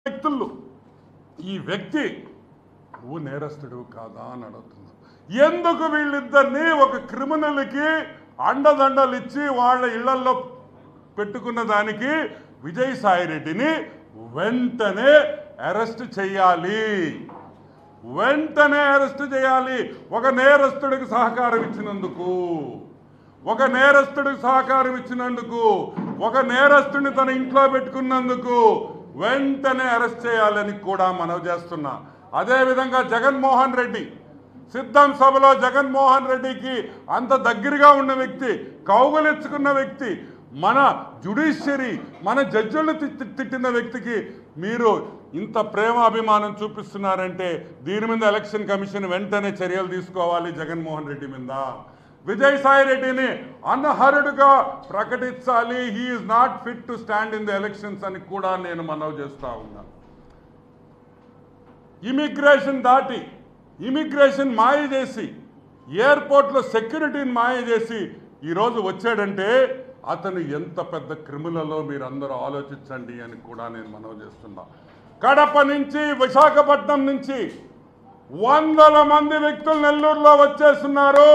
వ్యక్తులు ఈ వ్యక్తి నువ్వు నేరస్తుడు కాదా అని అడుగుతున్నా. ఎందుకు వీళ్ళిద్దరినీ ఒక క్రిమినల్కి అండదండలు ఇచ్చి వాళ్ళ ఇళ్లలో పెట్టుకున్న దానికి విజయసాయిరెడ్డిని వెంటనే అరెస్ట్ చేయాలి, వెంటనే అరెస్ట్ చేయాలి. ఒక నేరస్తుడికి సహకారం ఇచ్చినందుకు, ఒక నేరస్తుడికి సహకారం ఇచ్చినందుకు, ఒక నేరస్తుడిని తన ఇంట్లో పెట్టుకున్నందుకు వెంటనే అరెస్ట్ చేయాలని కూడా మనవి చేస్తున్నా. అదేవిధంగా జగన్మోహన్ రెడ్డి, సిద్ధం సభలో జగన్మోహన్ రెడ్డికి అంత దగ్గరగా ఉన్న వ్యక్తి, కౌగులించుకున్న వ్యక్తి, మన జ్యుడిషియరీ మన జడ్జిలను తిట్టిన వ్యక్తికి మీరు ఇంత ప్రేమ అభిమానం చూపిస్తున్నారంటే దీని మీద ఎలక్షన్ కమిషన్ వెంటనే చర్యలు తీసుకోవాలి. జగన్మోహన్ రెడ్డి మీద విజయసాయిరెడ్డిని అనర్హుడుగా ప్రకటించాలి. He is not fit to stand in the elections అని కూడా నేను మనవి చేస్తా ఉన్నా. ఇమిగ్రేషన్ దాటి ఇమిగ్రేషన్ మాయ చేసి ఎయిర్పోర్ట్లో సెక్యూరిటీని మాయ చేసి ఈరోజు వచ్చాడంటే అతను ఎంత పెద్ద క్రిమినలో మీరు అందరూ ఆలోచించండి అని కూడా నేను మనవి చేస్తున్నా. కడప నుంచి విశాఖపట్నం నుంచి వందల మంది వ్యక్తులు నెల్లూరులో వచ్చేస్తున్నారు.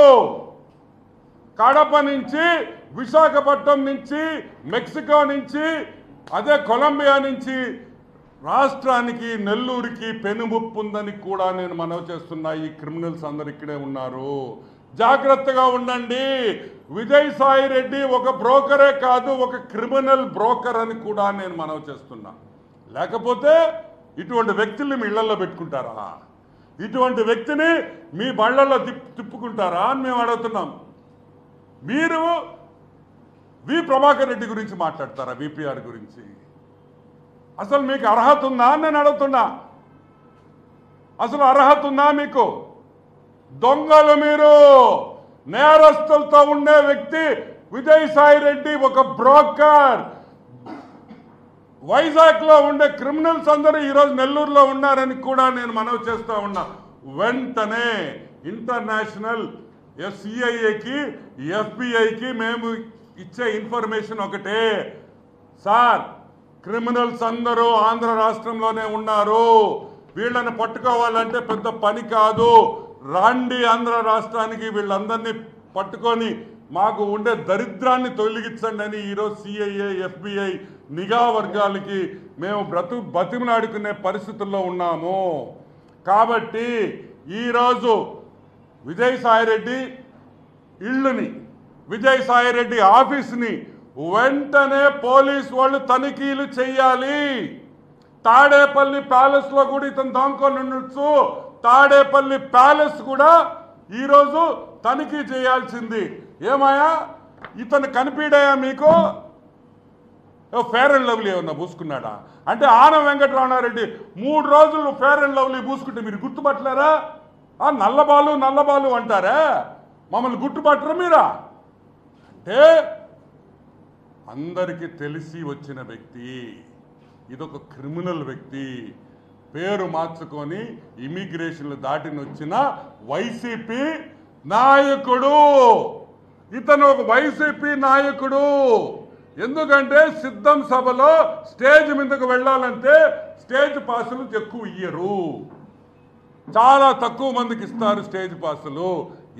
కడప నుంచి విశాఖపట్నం నుంచి మెక్సికో నుంచి అదే కొలంబియా నుంచి రాష్ట్రానికి నెల్లూరుకి పెనుముప్పు ఉందని కూడా నేను మనవి చేస్తున్నా. ఈ క్రిమినల్స్ అందరు ఇక్కడే ఉన్నారు, జాగ్రత్తగా ఉండండి. విజయసాయిరెడ్డి ఒక బ్రోకరే కాదు, ఒక క్రిమినల్ బ్రోకర్ అని కూడా నేను మనవి చేస్తున్నా. లేకపోతే ఇటువంటి వ్యక్తుల్ని మీ ఇళ్లలో పెట్టుకుంటారా? ఇటువంటి వ్యక్తిని మీ బళ్ళల్లో తిప్పుకుంటారా అని మేము అడుగుతున్నాం. మీరు వి ప్రభాకర్ రెడ్డి గురించి మాట్లాడతారా? విపిఆర్ గురించి అసలు మీకు అర్హత ఉందా అని నేను అడుగుతున్నా. అసలు అర్హత ఉందా మీకు? దొంగలు మీరు, నేరస్తులతో ఉండే వ్యక్తి విజయసాయిరెడ్డి ఒక బ్రోకర్. వైజాగ్లో ఉండే క్రిమినల్స్ అందరూ ఈరోజు నెల్లూరులో ఉన్నారని కూడా నేను మనవి చేస్తూ ఉన్నా. వెంటనే ఇంటర్నేషనల్ సిఐఏకి ఎఫ్బిఐకి మేము ఇచ్చే ఇన్ఫర్మేషన్ ఒకటే, సార్ క్రిమినల్స్ అందరూ ఆంధ్ర రాష్ట్రంలోనే ఉన్నారు, వీళ్ళని పట్టుకోవాలంటే పెద్ద పని కాదు, రండి ఆంధ్ర రాష్ట్రానికి, వీళ్ళందరినీ పట్టుకొని మాకు ఉండే దరిద్రాన్ని తొలగించండి అని ఈరోజు సిఐఏ ఎఫ్బిఐ నిఘా వర్గాలకి మేము బతిమలాడుకునే పరిస్థితుల్లో ఉన్నాము. కాబట్టి ఈరోజు విజయసాయిరెడ్డి ఇళ్ళని, విజయసాయిరెడ్డి ఆఫీస్ని వెంటనే పోలీస్ వాళ్ళు తనిఖీలు చేయాలి. తాడేపల్లి ప్యాలెస్లో కూడా ఇతను దాంకొని ఉండొచ్చు. తాడేపల్లి ప్యాలెస్ కూడా ఈరోజు తనిఖీ చేయాల్సింది. ఏమయ్యా ఇతను కనిపించాయా మీకు? ఫేర్ అండ్ లవ్లీ ఏమన్నా పూసుకున్నాడా? అంటే ఆనం వెంకటరమణారెడ్డి 3 రోజులు ఫేర్ అండ్ లవ్లీ పూసుకుంటే మీరు గుర్తుపట్టలేరా? నల్లబాలు అంటారా? మమ్మల్ని గుర్తుపట్టరా మీరా? అంటే అందరికీ తెలిసి వచ్చిన వ్యక్తి, ఇదొక క్రిమినల్ వ్యక్తి, పేరు మార్చుకొని ఇమిగ్రేషన్లు దాటిని వచ్చిన వైసీపీ నాయకుడు. ఇతను ఒక వైసీపీ నాయకుడు. ఎందుకంటే సిద్ధం సభలో స్టేజ్ మీదకు వెళ్ళాలంటే స్టేజ్ పాసులు ఎక్కువ ఇయ్యరు, చాలా తక్కువ మందికి ఇస్తారు స్టేజ్ పాసులు.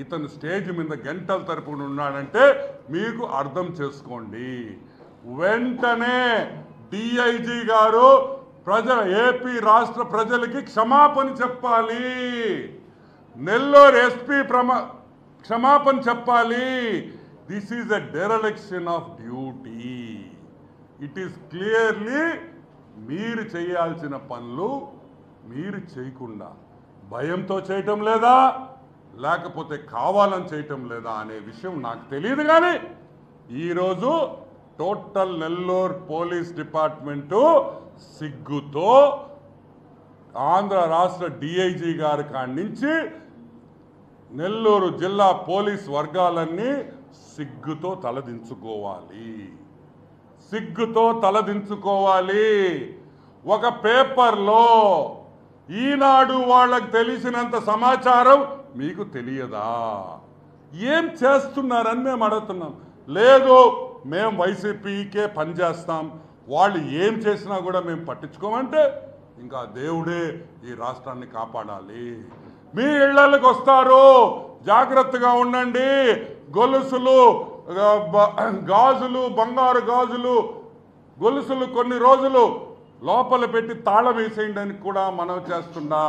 ఇతను స్టేజ్ మీద గంటల తరపున ఉన్నాడంటే మీకు అర్థం చేసుకోండి. వెంటనే డిఐజీ గారు ఏపీ రాష్ట్ర ప్రజలకి క్షమాపణ చెప్పాలి. నెల్లూరు ఎస్పీ క్షమాపణ చెప్పాలి. This is a dereliction of duty. It is clearly మీరు చేయాల్సిన పనులు మీరు చేయకుండా భయంతో చేయటం లేదా, లేకపోతే కావాలని చేయటం లేదా అనే విషయం నాకు తెలియదు. కానీ ఈరోజు టోటల్ నెల్లూరు పోలీస్ డిపార్ట్మెంటు సిగ్గుతో ఆంధ్ర రాష్ట్ర డిఐజీ గారి కాడి నుంచి నెల్లూరు జిల్లా పోలీస్ వర్గాలన్నీ సిగ్గుతో తలదించుకోవాలి, సిగ్గుతో తలదించుకోవాలి. ఒక పేపర్లో ఈనాడు వాళ్ళకి తెలిసినంత సమాచారం మీకు తెలియదా? ఏం చేస్తున్నారని మేము అడుగుతున్నాం. లేదు మేము వైసీపీకే పనిచేస్తాం, వాళ్ళు ఏం చేసినా కూడా మేము పట్టించుకోమంటే ఇంకా దేవుడే ఈ రాష్ట్రాన్ని కాపాడాలి. మీ ఇళ్లకి వస్తారు, జాగ్రత్తగా ఉండండి. గొలుసులు, గాజులు, బంగారు గాజులు, గొలుసులు కొన్ని రోజులు లోపల పెట్టి తాళం వేసేయండి అని కూడా మనవి చేస్తున్నా.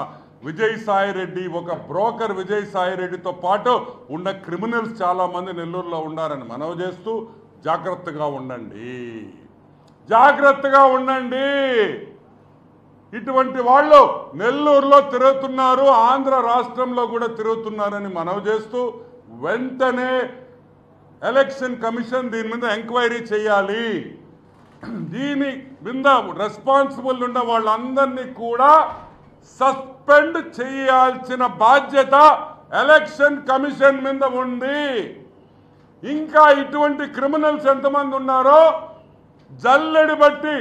విజయసాయిరెడ్డి, ఒక బ్రోకర్ విజయసాయిరెడ్డితో పాటు ఉన్న క్రిమినల్స్ చాలామంది నెల్లూరులో ఉన్నారని మనవి చేస్తూ జాగ్రత్తగా ఉండండి, జాగ్రత్తగా ఉండండి. ఇటువంటి వాళ్ళు నెల్లూరులో తిరుగుతున్నారు, ఆంధ్ర రాష్ట్రంలో కూడా తిరుగుతున్నారని మనవి చేస్తూ వెంటనే ఎలక్షన్ కమిషన్ దీని మీద ఎంక్వైరీ చేయాలి. దీని మీద రెస్పాన్సిబుల్ ఉన్న వాళ్ళందరినీ కూడా సస్పెండ్ చేయాల్సిన బాధ్యత ఎలక్షన్ కమిషన్ మీద ఉంది. ఇంకా ఇటువంటి క్రిమినల్స్ ఎంతమంది ఉన్నారో జల్లెడి బట్టి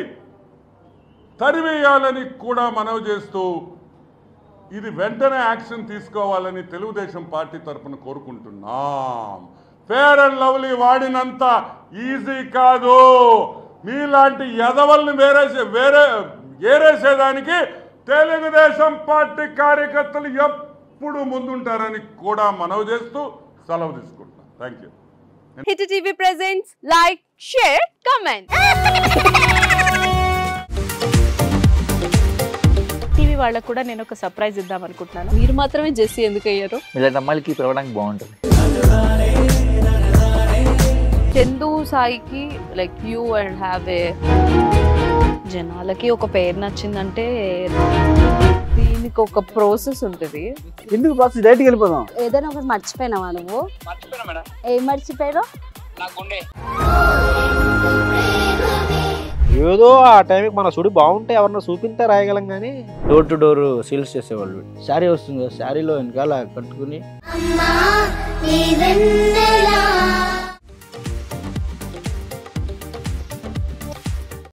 తరివేయాలని కూడా మనవి చేస్తూ ఇది వెంటనే యాక్షన్ తీసుకోవాలని తెలుగుదేశం పార్టీ తరఫున కోరుకుంటున్నాం. ఫేర్ అండ్ లవ్లీ వాడినంత ఈజీ కాదు. మీలాంటి ఎదవల్ని ఏరేసేదానికి తెలుగుదేశం పార్టీ కార్యకర్తలు ఎప్పుడు ముందుంటారని కూడా మనవి చేస్తూ సెలవు తీసుకుంటున్నాం. Thank you. Hit TV presents like, share, comment. TV వాళ్ళకు కూడా నేను ఒక సర్ప్రైజ్ ఇద్దాం అనుకుంటున్నాను. మీరు మాత్రమే జెస్సీ ఎందుకు అయ్యారు? ఇలాంటి అమ్మాయిలకి పిలవడానికి బాగుంటుంది. చందు సాయికి like you and have a జనాలకి ఒక పేరు నచ్చిందంటే దీనికి ఒక ప్రాసెస్ ఉంటుంది. ఎందుకు ప్రాసెస్ డైరెక్ట్‌గా వెళ్ళిపోదాం. ఏదైనా ఒకటి మర్చిపోయినావా నువ్వు? మర్చిపోయినా మేడం. ఏం మర్చిపోయావు? నా గుండె. ఏదో ఆ టైంకి మన సుడి బాగుంటే ఎవరన్నా చూపిస్తే రాయగలం కానీ డోర్ టు డోర్ సేల్స్ చేసేవాళ్ళు. శారీ వస్తుంది, శారీలో వెనకాల కట్టుకుని